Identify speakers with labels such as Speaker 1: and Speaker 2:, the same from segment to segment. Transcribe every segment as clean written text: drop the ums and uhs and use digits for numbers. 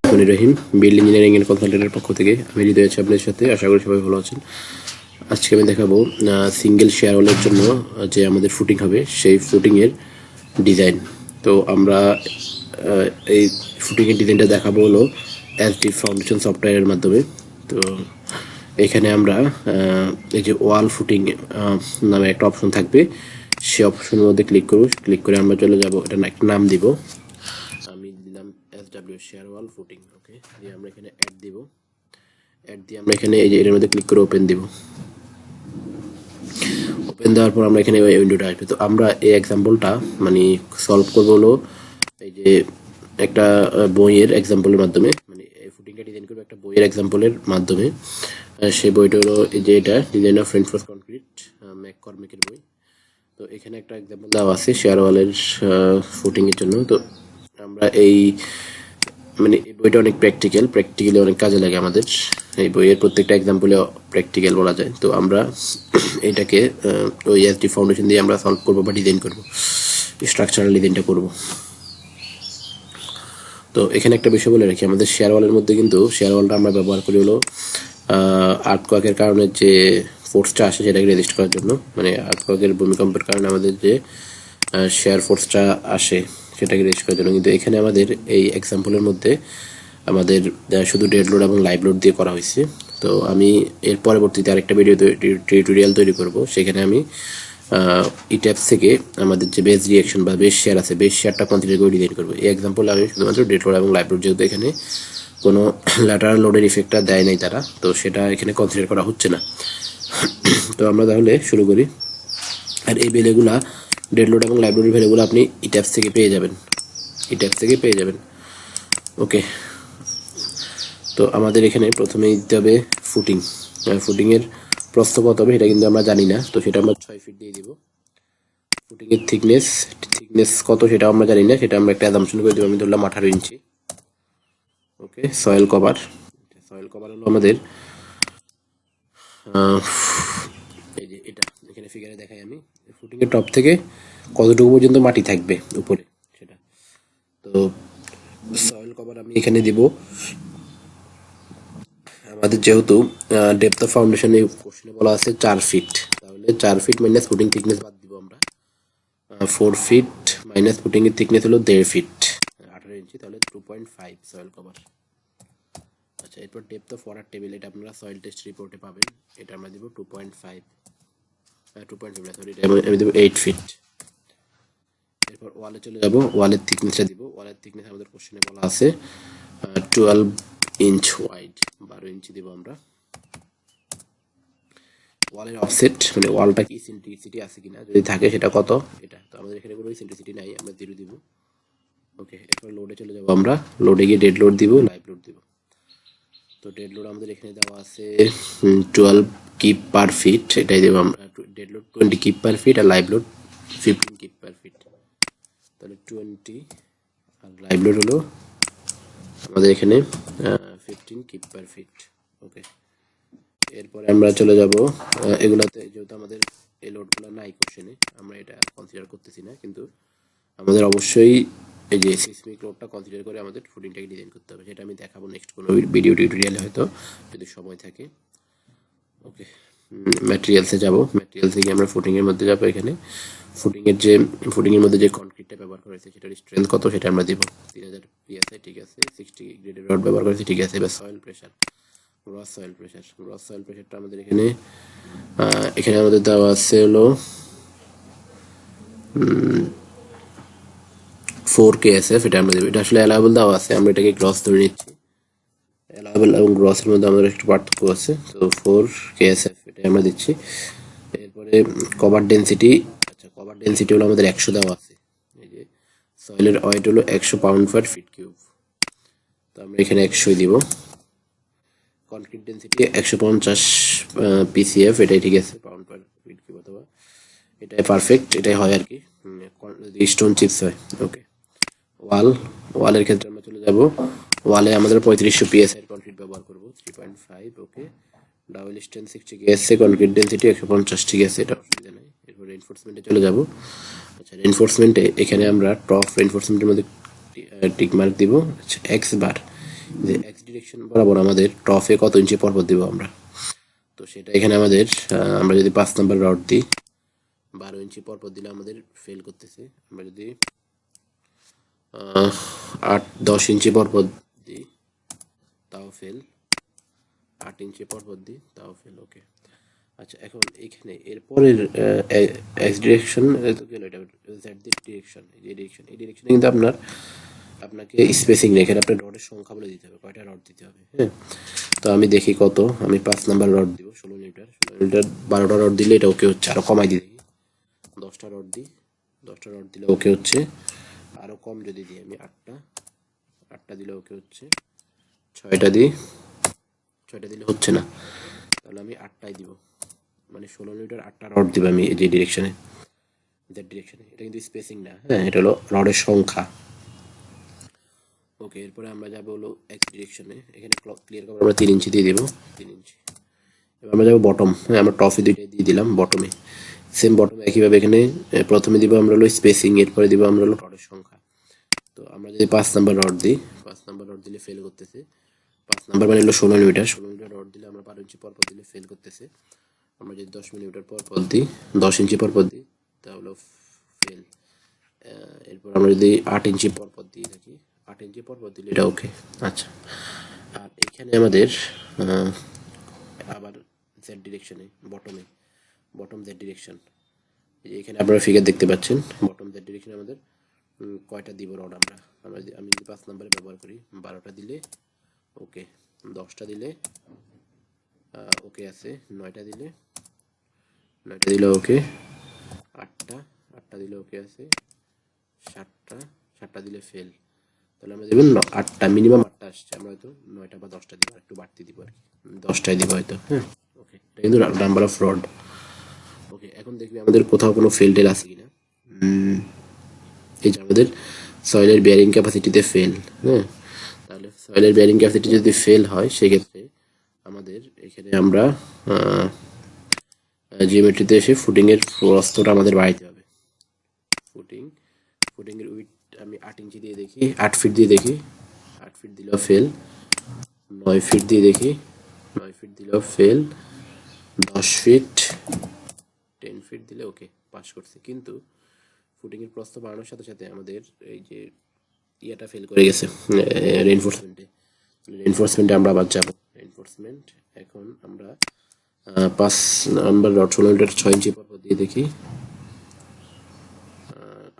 Speaker 1: রহিম build engineering এর কনসালটেন্টের পক্ষ থেকে আমি হৃদয় আছি আপনাদের সাথে। আশা করি সবাই ভালো আছেন। আজকে আমি দেখাবো সিঙ্গেল শেয়ার ওয়ালের জন্য যে আমাদের ফুটিং হবে সেই ফুটিংয়ের ডিজাইন। তো আমরা এই ফুটিংয়ের ডিজাইনটা দেখাবো হলো ASDIP ফাউন্ডেশন সফটওয়্যারের মাধ্যমে। তো এখানে আমরা এই যে ওয়াল ফুটিং নামে একটা অপশন থাকবে, সেই অপশনের মধ্যে ক্লিক করে আমরা চলে যাব, এটা একটা নাম দিব, আমি দিলাম SW শেয়ার ওয়াল ফুটিং। ওকে, দিয়ে আমরা এখানে অ্যাড দিব, অ্যাড দিয়ে আমরা এখানে এই যে এর মধ্যে ক্লিক করে ওপেন দিব। ওপেন দেওয়ার পর আমরা এখানে উইন্ডোটা আসবে। তো আমরা এই এক্সাম্পলটা মানে সলভ করবো হলো এই যে একটা বইয়ের এক্সাম্পলের মাধ্যমে, মানে এই ফুটিংটা ডিজাইন করবো একটা বইয়ের এক্সাম্পলের মাধ্যমে। সেই বইটা হলো এই যে এটা ডিজাইন অফ রেইনফোর্স কনক্রিট ম্যাককর্মিকের বই। তো এখানে একটা এক্সাম্পল দেওয়া আছে শেয়ার ওয়ালের ফুটিংয়ের জন্য। তো আমরা এই মানে এই বইটা অনেক প্র্যাকটিক্যালি অনেক কাজে লাগে আমাদের। এই বইয়ের প্রত্যেকটা এক্সাম্পলে প্র্যাকটিক্যাল বলা যায়। তো আমরা এটাকে ওই ASDIP ফাউন্ডেশন দিয়ে আমরা সলভ করবো বা ডিজাইন করবো, স্ট্রাকচারাল ডিজাইনটা করবো। তো এখানে একটা বিষয় বলে রাখি, আমাদের শেয়ার ওয়ালের মধ্যে কিন্তু শেয়ার ওয়ালটা আমরা ব্যবহার করি হলো আর্থকোয়াকের কারণে যে ফোর্সটা আসে সেটাকে রেজিস্ট করার জন্য, মানে আর্থকোয়াকের ভূমিকম্পের কারণে আমাদের যে শেয়ার ফোর্সটা আসে সেটাকে রেজিস্ট করার জন্য। কিন্তু এখানে আমাদের এই এক্সাম্পলের মধ্যে আমাদের শুধু ডেড লোড এবং লাইভ লোড দিয়ে করা হয়েছে। তো আমি এর পরবর্তীতে আরেকটা ভিডিও টিউটোরিয়াল তৈরি করব, সেখানে আমি ইট্যাপস থেকে আমাদের যে বেস রিয়াকশন বা বেস শেয়ার আছে, বেস শেয়ারটা কনসিডার করে ডিজাইন করবো। এই এক্সাম্পল আমি শুধুমাত্র ডেড লোড এবং লাইভ লোড, যেহেতু এখানে কোনো ল্যাটারাল লোডের ইফেক্টটা দেয় নাই তারা, তো সেটা এখানে কনসিডার করা হচ্ছে না। তো আমরা তাহলে শুরু করি। আর এই ভ্যালুগুলা ডেড লোড এবং লাইভ লোডের ভ্যালুগুলো আপনি ইট্যাপস থেকে পেয়ে যাবেন। ওকে, তো আমাদের এখানে প্রথমে দিতে হবে ফুটিংয়ের প্রস্থ কত হবে সেটা কিন্তু আমরা জানি না, তো সেটা আমরা 6 ফিট দিয়ে দিব। ফুটিংয়ের থিকনেস কত সেটাও আমরা জানি না, সেটা আমরা একটা অ্যাজাম্পশন করে দেবো, আমি ধরলাম 18 ইঞ্চি। ওকে, সয়েল কভার হলো আমাদের এই যে এটা এখানে ফিগারে দেখাই আমি, ফুটিংয়ের টপ থেকে কতটুকু পর্যন্ত মাটি থাকবে উপরে সেটা। তো সয়েল কভার আমি এখানে দিব, আমাদের যেহেতু ডেপথ অফ ফাউন্ডেশনে কোশ্চেনে বলা আছে 4 ফিট, তাহলে 4 ফিট মাইনাস ফুটিং থিকনেস বাদ দিব আমরা। 4 ফিট মাইনাস ফুটিং এর থিকনেস হলো 1.5 ফিট, 18 ইঞ্চি, তাহলে 2.5 সয়েল কভার। আচ্ছা, এরপর ডেপথ অফ ওয়াটার টেবিল, এটা আপনারা সয়েল টেস্ট রিপোর্টে পাবেন, এটা আমরা দিব 2.5 সরি, এটা আমি দেব 8 ফিট। এরপর ওয়ালে চলে যাব, ওয়ালের থিকনেসটা দিব। ওয়ালের থিকনেস আমাদের কোশ্চেনে বলা আছে 12 ইঞ্চ ওয়াইড, 12 ইঞ্চি দিব আমরা। ওয়ালের অফসেট মানে ওয়ালটা কি ইসেন্ট্রিসিটি আছে কিনা, যদি থাকে সেটা কত, এটা তো আমাদের এখানে কোনো ইসেন্ট্রিসিটি নাই, আমরা 0 দিব। ওকে, এরপর লোডে চলে যাব, আমরা লোডে গিয়ে ডেড লোড দিব, লাইভ লোড দিব। তো ডেড লোড আমাদের এখানে দেওয়া আছে 12 কিপ পার ফিট, এটাই দেবো আমরা। Dead load 20 kip per feet আর live load 15 kip per feet, তাহলে 20 আর লাইভ লোড হলো আমাদের এখানে 15 কিপ পার ফিট। ওকে, এরপরে আমরা চলে যাব এগুলাতে, যেহেতু আমাদের এই লোডগুলো নাই কোশ্চেনে, আমরা এটা কনসিডার করতেছি না, কিন্তু আমাদের অবশ্যই এই যে সিসমিক লোডটা কনসিডার করে আমাদের ফুটিংটাকে ডিজাইন করতে হবে, সেটা আমি দেখাবো নেক্সট কোনো ভিডিও টিউটোরিয়ালে হয়তো, যদি সময় থাকে। ওকে, ম্যাটেরিয়ালসে যাব, ম্যাটেরিয়ালসে গিয়ে আমরা ফুটিংয়ের মধ্যে যাব। এখানে ফুটিংয়ের মধ্যে যে কনক্রিটটা ব্যবহার করা হয়েছে সেটার স্ট্রেংথ কত সেটা আমরা দিব, 3000 PSI, ঠিক আছে। 60 গ্রেডের রড ব্যবহার করেছি, ঠিক আছে। এবার সয়েল প্রেশার, গ্রস সয়েল প্রেশারটা আমাদের এখানে আমাদের দেওয়া আছে হলো 4 KSF, এটা আমরা দেবো। এটা আসলে অ্যালাউয়েবল দেওয়া আছে, আমরা এটাকে গ্রস ধরে নিচ্ছি। অ্যালাউয়েবল এবং গ্রসের মধ্যে আমাদের একটু পার্থক্য আছে, তো 4 KSF এটা আমরা দিচ্ছি। এরপরে কভার ডেনসিটি, আচ্ছা কভার ডেনসিটি হলো আমাদের 100 দেওয়া আছে। এই যে সয়েলের ওয়েট হলো 100 পাউন্ড পার ফিট কিউব, তো আমরা এখানে 100 দিব। কনক্রিট ডেনসিটি 150 PCF, এটাই ঠিক আছে, পাউন্ড পার ফিট কিউব, অথবা এটাই পারফেক্ট, এটাই হয় আর কি যদি স্টোন চিপস হয়। ওকে, ওয়ালের ক্ষেত্রে আমরা চলে যাব, ওয়ালে আমাদের 3500 PSI এর কনক্রিট ব্যবহার করব, 3.5। Okay, double strength 60 KSA, concrete density 150, ঠিক আছে, এটা অসুবিধা নেই। এরপর রেইনফোর্সমেন্টে চলে যাব। আচ্ছা, রেইনফোর্সমেন্টে এখানে আমরা টপ রেইনফোর্সমেন্টের মধ্যে টিক মার্ক দিব। আচ্ছা, X বার যে এক্স ডিরেকশন বরাবর আমাদের টপে কত ইঞ্চি পরপর দিব আমরা, তো সেটা এখানে আমাদের আমরা যদি 5 নাম্বার রড দিই 12 ইঞ্চি পরপর দিলে আমাদের ফেল করতেছে। আমরা যদি 8-10 ইঞ্চি পরপর দিই তাও ফেল, 8 ইঞ্চি পরপর দিই তাও ফেল। ওকে, আচ্ছা এখন এইখানে এরপরের এক্স ডিরেকশন তো গেল, এটা জেড ডিরেকশন, এই ডিরেকশন, এই ডিরেকশনে কিন্তু আপনাকে স্পেসিং নেই, এখানে আপনার রডের সংখ্যা বলে দিতে হবে, কয়টা রড দিতে হবে। হ্যাঁ, তো আমি দেখি কত, আমি 5 নাম্বার রড দিব 16 লিটার, 16 লিটার 12টা রড দিলে এটা ওকে হচ্ছে, আরো কমাই দিই দেখি 10টা রড দিই, 10টা রড দিলে ওকে হচ্ছে, আরো কম যদি দিই আমি 8টা দিলে ওকে হচ্ছে, 6টা দিই, 6টা দিলে হচ্ছে না, তাহলে আমি 8টাই দিব, মানে 16 লিটার 8টা রড দিব আমি এই যে ডিরেকশনে, জেড ডিরেকশনে। এটা কিন্তু স্পেসিং না, হ্যাঁ এটা হলো রডের সংখ্যা। ওকে, এরপরে আমরা যাবো হলো এক্স ডিরেকশনে, এখানে ক্লিয়ার করে আমরা 3 ইঞ্চি দিয়ে দেবো, 3 ইঞ্চি। এবার আমরা যাবো বটম, হ্যাঁ আমরা টপে দুইটাই দিয়ে দিলাম, বটমে সেম, বটমে একইভাবে এখানে প্রথমে দিব আমরা হলো স্পেসিং, এরপরে দিব আমরা হলো রডের সংখ্যা। তো আমরা যদি 5 নাম্বার রড দিই, 5 নাম্বার রড দিলে ফেল করতেছে, 5 নাম্বার মানে হলো 16 মিলিমিটার, 16 মিলিমিটার রড দিলে আমরা 12 ইঞ্চি পরপর দিলে ফেল করতেছে। আমরা যদি 10 মিলিমিটার পরপর দিই, 10 ইঞ্চি পরপর দিই তাহলে ফেল। এরপর আমরা যদি 8 ইঞ্চি পরপর দিয়ে থাকি, 8 ইঞ্চি পরপর দিলে এটা ওকে। আচ্ছা, আর এখানে আমাদের আবার জেড ডিরেকশনে, বটম জেড ডিরেকশন, এখানে আপনারা ফিগার দেখতে পাচ্ছেন, বটম জেড ডিরেকশনে আমাদের কয়টা দিব রড আমি যদি 5 নাম্বারে ব্যবহার করি, 12টা দিলে ওকে, 10টা দিলে ওকে আছে, 9টা দিলে ওকে, 8টা দিলে ওকে আছে, 7টা দিলে ফেল। তাহলে আমরা দেবেন 8টা, মিনিমাম 8টা আসছে, আমরা হয়তো 9টা বা 10টা দিব, একটু বাড়তি দিব আর কি, 10টাই দিব হয়তো। হ্যাঁ, ওকে, এটা কিন্তু নাম্বার অফ রড। ওকে, এখন দেখবি আমাদের কোথাও কোনো ফেল টেল আছে কিনা। এই যে আমাদের সয়েলের বেয়ারিং ক্যাপাসিটিতে ফেল, হ্যাঁ, তাহলে সয়েলের বেয়ারিং ক্যাপাসিটি যদি ফেল হয় সেক্ষেত্রে আমাদের এখানে আমরা জিওমেট্রিতে এসে ফুটিংয়ের প্রস্থটা আমাদের বাড়াইতে হবে। ফুটিংয়ের উইথ আমি 8 ইঞ্চি দিয়ে দেখি, 8 ফিট দিয়ে দেখি, 8 ফিট দিলেও ফেল, 9 ফিট দিয়ে দেখি, 9 ফিট দিলেও ফেল, 10 ফিট, 10 ফিট দিলে ওকে, পাস করছে। কিন্তু ফুটিংয়ের প্রস্থ বাড়ানোর সাথে সাথে আমাদের এই যে ইয়েটা ফেল করে গেছে, রেইনফোর্সমেন্টে আমরা আবার যাবো। রেইনফোর্সমেন্ট, এখন আমরা 5 নাম্বার রড 16 মিটার 6 ইঞ্চি পরপর দিয়ে দেখি,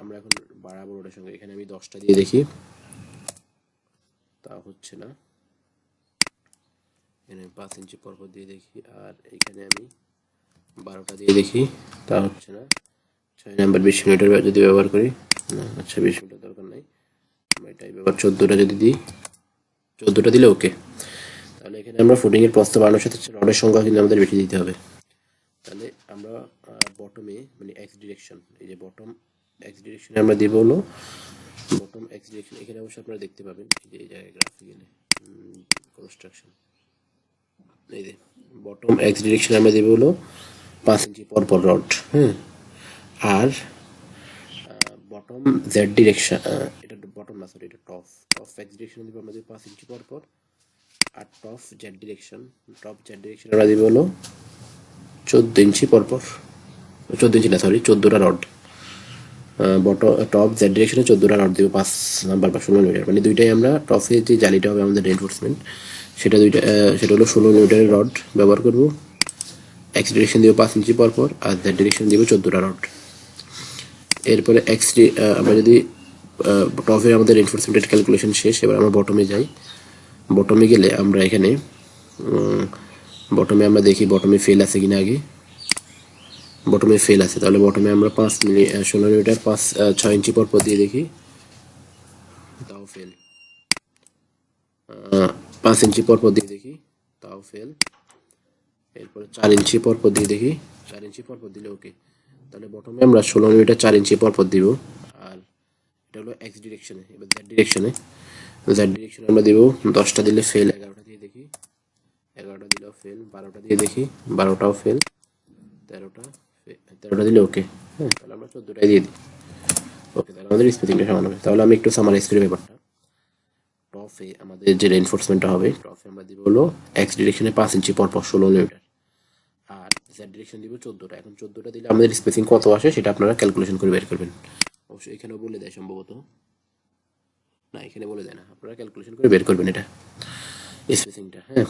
Speaker 1: আমরা এখন বাড়াবো রোডের সঙ্গে, এখানে আমি 10টা দিয়ে দেখি তা হচ্ছে না, এখানে 5 ইঞ্চি পরপর দিয়ে দেখি, আর এখানে আমি 12টা দিয়ে দেখি তা হচ্ছে না। 6 নাম্বার 20 মিনিটের যদি ব্যবহার করি, না আচ্ছা 20 মিনিটের দরকার নাই, আমরা এটাই ব্যবহার 14টা যদি দিই, 14টা দিলে ওকে। তাহলে এখানে আমরা ফুটিংয়ের প্রস্থ বাড়ানোর সাথে রডের সংখ্যা কিন্তু আমাদের বেশি দিতে হবে। তাহলে আমরা বটমে মানে এক্স ডিরেকশন, এই যে বটম এক্স ডিরেকশনে আমরা দিব হলো বটম এক্স ডিরেকশন, এখানে অবশ্যই আপনারা দেখতে পাবেন যে এই জায়গায় গ্রাফে গেলে কনস্ট্রাকশন, এই যে বটম এক্স ডিরেকশনে আমরা দেব হলো 5 ইঞ্চি পরপর রড, হ্যাঁ, আর বটম জেড ডিরেকশন, এটা বটম না সরি, এটা টপ এক্স ডিরেকশনে দিব আমরা 5 ইঞ্চি পরপর, আর টপ জেড ডিরেকশন আমরা দিব হলো 14 ইঞ্চি পরপর, 14 ইঞ্চি না সরি 14টা রড, টপ জেড ডিরেকশনে 14টা রড দিব 5 নাম্বার বা 16 মিটার, মানে দুইটাই আমরা টপে যে জালিটা হবে আমাদের রেইনফোর্সমেন্ট, সেটা হলো 16 মিটারের রড ব্যবহার করব, এক্স ডিরেকশন দিব 5 ইঞ্চি পরপর, আর জেড ডিরেকশন দিব 14টা রড। এরপরে আমরা যদি টপে আমাদের রেইনফোর্সমেন্টের ক্যালকুলেশন শেষ, এবার আমরা বটমে যাই। বটমে গেলে আমরা এখানে বটমে আমরা দেখি বটমে ফেল আছে কিনা আগে, বটমে ফেল আছে, তাহলে বটমে আমরা 16 মিটার 6 ইঞ্চি পরপর দিয়ে দেখি তাও ফেল, 5 ইঞ্চি পরপর দিয়ে দেখি তাও ফেল, এরপরে 4 ইঞ্চি পরপর দিয়ে দেখি, 4 ইঞ্চি পরপর দিলে ওকে। তাহলে বটমে আমরা 16 মিটার 4 ইঞ্চি পরপর দিব, আর এটা হলো এক্স ডিরেকশনে। এবার জেড ডিরেকশনে আমরা দিব 10টা দিলে ফেল, 11টা দিয়ে দেখি, 11টা দিলেও ফেল, 12টা দিয়ে দেখি, 12টাও ফেল, 13টা দিলে ওকে, হ্যাঁ, তাহলে আমরা 14টাই দিয়ে দিই, ওকে, তাহলে আমাদের স্পেসিংটা সমান হবে। তাহলে আমি একটু সামারাইজ করি ব্যাপারটা। টপে আমাদের যে রেইনফোর্সমেন্টটা হবে, টপে আমরা দিব হলো এক্স ডিরেকশনে 5 ইঞ্চি পর পর 16 মিলিমিটার, আর জেড ডিরেকশন দিব 14টা। এখন 14টা দিলে আমাদের স্পেসিং কত আসে সেটা আপনারা ক্যালকুলেশন করে বের করবেন। অবশ্যই এখানেও বলে দেয় সম্ভবত, না এখানে বলে দেয় না, আপনারা ক্যালকুলেশন করে বের করবেন এটা স্পেসিংটা। হ্যাঁ,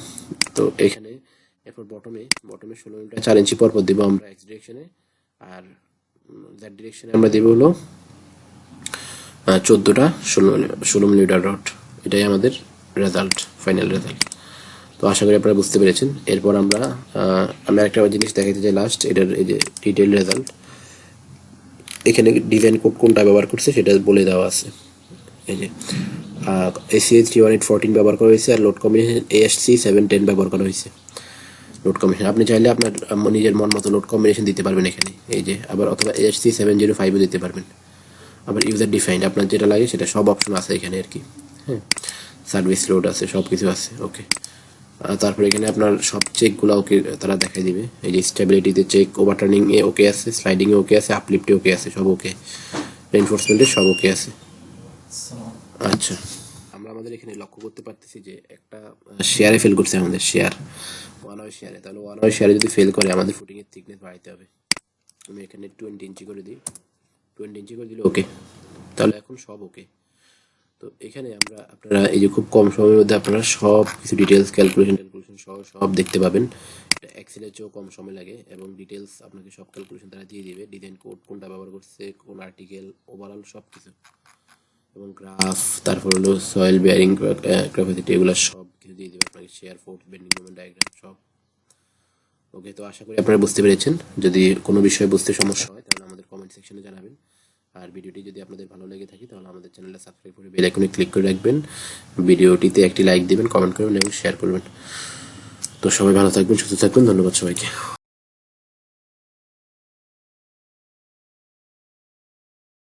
Speaker 1: তো এখানে এরপর বটমে 16 মিলিমিটার 4 ইঞ্চি পর পর দিব আমরা এক্স ডিরেকশনে, আর জেড ডিরেকশনে আমরা দিব হলো 14টা 16 মিলিমিটার রড। এটাই আমাদের রেজাল্ট, ফাইনাল রেজাল্ট। তো আশা করি আপনারা বুঝতে পেরেছেন। এরপর আমি একটা জিনিস দেখাতে চাই লাস্ট, এটার এই যে ডিটেল রেজাল্ট, এখানে ডিজাইন কোড কোনটা ব্যবহার করছে সেটা বলে দেওয়া আছে। এই যে ACA 31814 ব্যবহার করা হয়েছে, আর লোড কম্বিনেশন ASC 710 ব্যবহার করা হয়েছে। লোড কম্বিনেশন আপনি চাইলে আপনার নিজের মন মতো লোড কম্বিনেশন দিতে পারবেন এখানে, এই যে আবার, অথবা ASC 705 দিতে পারবেন। আবার ইউজার ডিফাইন্ড আপনার যেটা লাগে সেটা সব অপশন আছে এখানে আর কি। হ্যাঁ, সার্ভিস লোড আছে, সব কিছু আছে। ওকে, তারপরে এখানে আপনার সব চেকগুলো ওকে তারা দেখাই দিবে। এই যে স্টেবিলিটিতে চেক, ওভারটার্নিং এ ওকে আছে, স্লাইডিং এ ওকে আছে, আপলিফটে ওকে আছে, সব ওকে, রেইনফোর্সমেন্টে সব ওকে আছে। আচ্ছা, আমরা আমাদের এখানে লক্ষ্য করতে পারতেছি যে একটা শেয়ারে ফেল করছে আমাদের শেয়ার, ওয়ান ওয়ে শেয়ারে। তাহলে ওয়ান ওয়ে শেয়ারে যদি ফেল করে আমাদের ফুটিং এর থিকনেস বাড়াইতে হবে। আমি এখানে 20 ইঞ্চি করে দিই, 20 ইঞ্চি করে দিলে ওকে, তাহলে এখন সব ওকে। তো এখানে আপনারা এই যে খুব কম সময়ের মধ্যে আপনারা সব কিছু ডিটেলস ক্যালকুলেশন সব দেখতে পাবেন। এটা এক্সেলের চেয়েও কম সময় লাগে, এবং ডিটেলস আপনাকে সব ক্যালকুলেশন তারা দিয়ে দিবে, ডিজাইন কোড কোনটা ব্যবহার করছে, কোন আর্টিকেল, ওভারঅল সব কিছু, এবং গ্রাফ, তারপর হলো সয়েল বেয়ারিং ক্যাপাসিটি, এগুলো সব কিছু দিয়ে দেবে আপনাকে, share force, bending moment diagram সব। ওকে, তো আশা করি আপনারা বুঝতে পেরেছেন। যদি কোনো বিষয়ে বুঝতে সমস্যা হয় তাহলে আমাদের কমেন্ট সেকশনে জানাবেন। আর ভিডিওটি যদি আপনাদের ভালো লেগে থাকে তাহলে আমাদের চ্যানেলটা সাবস্ক্রাইব করে বেল আইকনে ক্লিক করে রাখবেন, ভিডিওটিতে একটি লাইক দিবেন, কমেন্ট করবেন এবং শেয়ার করবেন। তো সবাই ভালো থাকবেন, সুস্থ থাকবেন, ধন্যবাদ সবাইকে।